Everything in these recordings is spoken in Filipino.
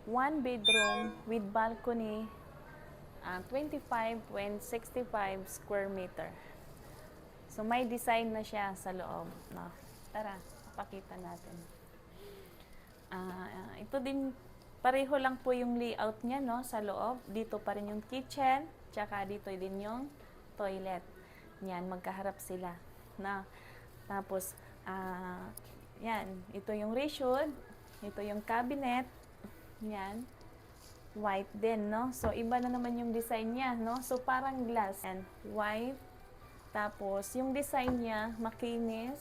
one bedroom with balcony, 25.65 square meter. So, may design na siya sa loob. No? Tara, pakita natin. Ito din, pareho lang po yung layout niya, no, sa loob. Dito pa rin yung kitchen, tsaka dito din yung toilet. Yan, magkaharap sila. Na, tapos, yan, ito yung reshoot, ito yung cabinet, yan, white din, no? So, iba na naman yung design niya, no? So, parang glass. Yan, white. Tapos, yung design niya, makinis.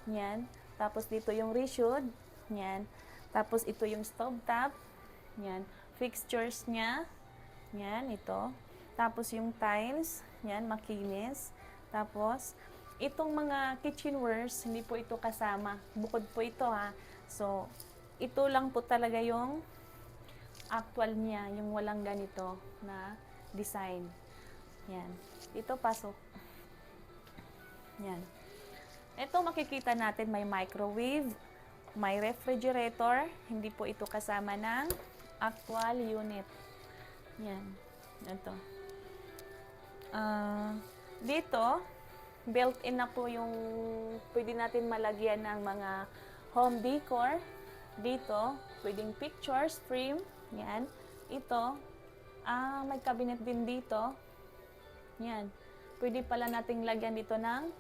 Yan. Tapos, dito yung reshoot. Yan. Tapos, ito yung stove top. Yan. Fixtures niya. Yan, ito. Tapos, yung tiles. Yan, makinis. Tapos, itong mga kitchenwares, hindi po ito kasama. Bukod po ito, ha. So, ito lang po talaga yung actual niya, yung walang ganito na design. Yan. Ito, pasok. Yan. Ito, makikita natin may microwave, may refrigerator. Hindi po ito kasama ng actual unit. Yan. Ito. Dito, built-in na po yung pwede natin malagyan ng mga home decor. Dito, pwedeng pictures, frame. Yan. Ito, may cabinet din dito. Yan. Pwede pala nating lagyan dito ng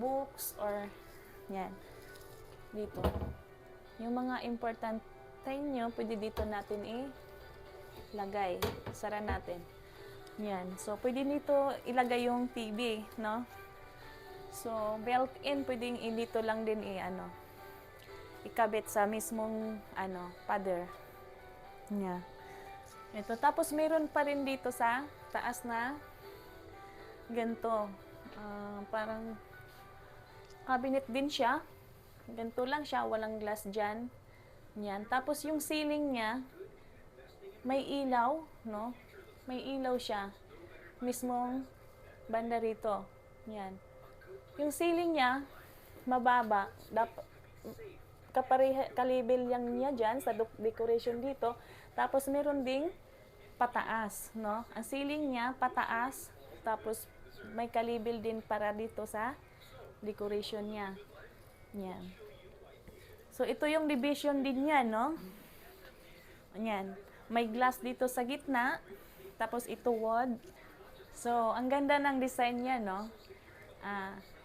books or yan. Dito. Yung mga important thing nyo, pwede dito natin ilagay. Sara natin. Yan. So, pwede dito ilagay yung TV, no? So, built-in, pwedeng dito lang din ikabit sa mismong, pader. Yan. Ito. Tapos, meron pa rin dito sa taas na ganito. Parang cabinet din siya. Ganito lang siya. Walang glass dyan. Yan. Tapos, yung ceiling niya, may ilaw, no? May ilaw siya. Mismong banda rito. Yan. Yung ceiling niya, mababa. Kalibel lang niya dyan sa decoration dito. Tapos, meron ding pataas, no? Ang ceiling niya, pataas. Tapos, may kalibel din para dito sa decoration niya. Yan. So, ito yung division din niya, no? Yan. May glass dito sa gitna. Tapos, ito wood. So, ang ganda ng design niya, no?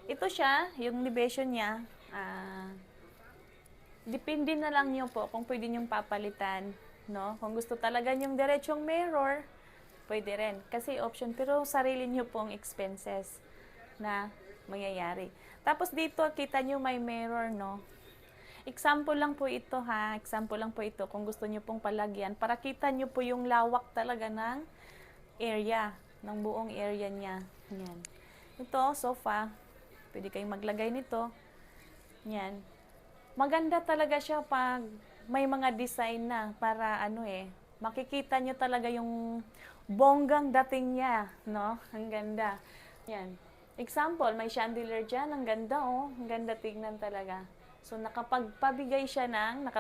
Ito siya, yung division niya. Depende na lang nyo po kung pwede nyong papalitan, no? Kung gusto talaga nyong diretsong mirror, pwede rin. Kasi option, pero sarili nyo pong expenses na mangyayari. Tapos dito, kita nyo may mirror, no? Example lang po ito, ha? Example lang po ito kung gusto nyo pong palagyan. Para kita nyo po yung lawak talaga ng area, ng buong area niya. Yan. Ito, sofa. Pwede kayong maglagay nito. Yan. Maganda talaga siya pag may mga design na para makikita nyo talaga yung bonggang dating niya, no? Ang ganda. Yan. Example, may chandelier dyan. Ang ganda, oh. Ang ganda tignan talaga. So, nakapagbigay siya ng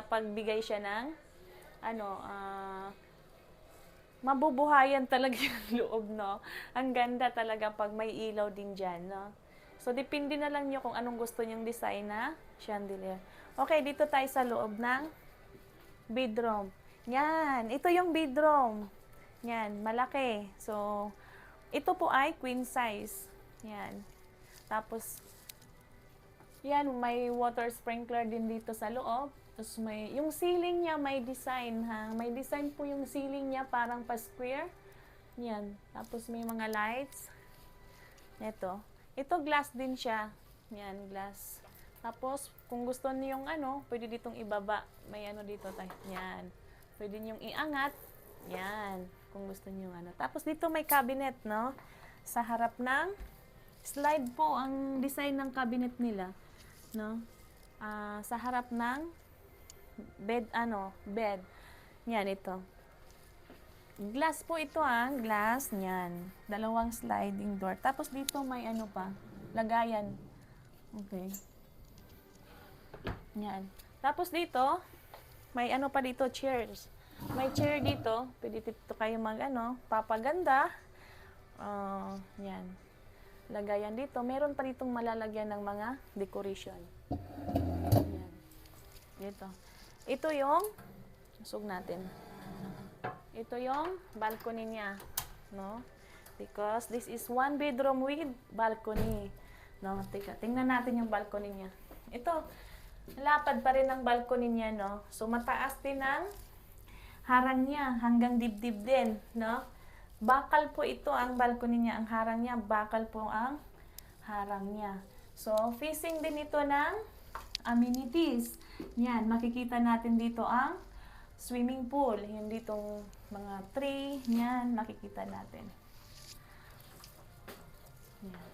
mabubuhayan talaga yung loob, no? Ang ganda talaga pag may ilaw din dyan, no? So, depende na lang nyo kung anong gusto nyong design na chandelier. Okay, dito tayo sa loob ng bedroom. Yan, ito yung bedroom. Yan, malaki. So, ito po ay queen size. Yan. Tapos, yan, may water sprinkler din dito sa loob. Tapos, yung ceiling niya may design, ha? May design po yung ceiling niya, parang pa-square. Yan. Tapos, may mga lights. Ito. Ito, glass din siya. Yan, glass. Tapos, kung gusto niyo yung pwede ditong ibaba. May dito tayo. Yan. Pwede niyong iangat. Yan. Kung gusto niyo Tapos, dito may cabinet, no? Sa harap ng slide po ang design ng cabinet nila, no? Sa harap ng bed. Yan, ito. Glass po ito, glass. Yan. Dalawang sliding door. Tapos, dito may pa. Lagayan. Okay. Yan. Tapos dito, May ano pa dito, chairs. May chair dito. Pwede dito kayo mag papaganda. Yan. Lagayan dito. Meron pa ditong malalagyan ng mga decoration. Yan. Dito. Ito yung, usog natin. Ito yung balcony niya. No? Because this is one bedroom with balcony. No? Tingnan natin yung balcony niya. Ito, lapad pa rin ang balcony niya, no? So, mataas din ang harang niya. Hanggang dibdib din, no? Bakal po ito ang balcony niya. Ang harang niya, bakal po ang harang niya. So, facing din ito ng amenities. Yan, makikita natin dito ang swimming pool. Yung ditong mga tree, yan, makikita natin. Yan.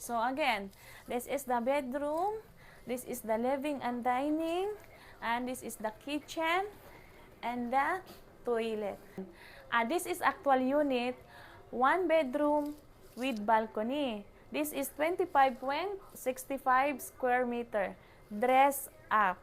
So again, this is the bedroom, this is the living and dining, and this is the kitchen and the toilet. This is actual unit, 1 bedroom with balcony. This is 25.65 square meter, dress up.